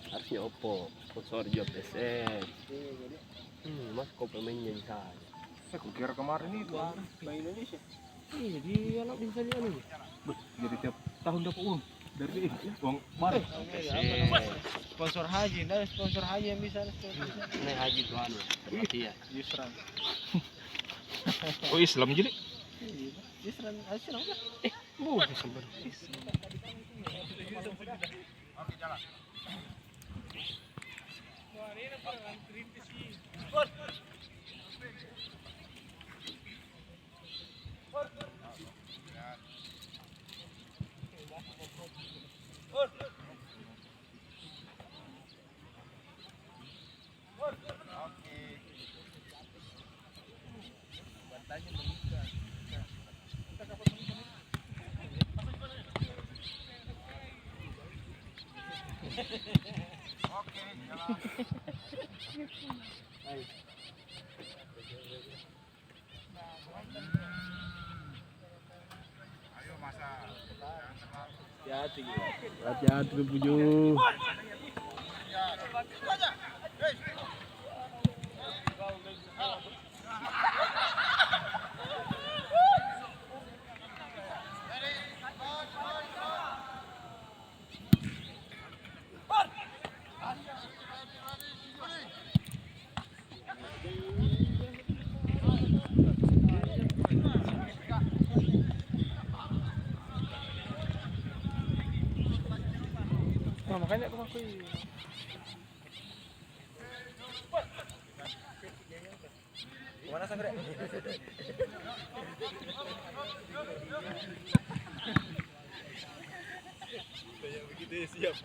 Harusnya Oppo, sponsor juga PSN. Mas kok pemainnya di sana? Aku kira kemarin itu Bank Indonesia. Iya, dia anak bisa dia nih. jadi tiap tahun dapat uang dari uang kemarin. Sponsor haji, nah sponsor haji yang bisa. Ini haji tuh anu, iya. Yusran. Oh Islam jadi? Yusran, Yusran apa? Bukan sebenarnya. Hati-hati Puju. Nah, makanya aku ngaku. Mana Sangre? Begitu siap.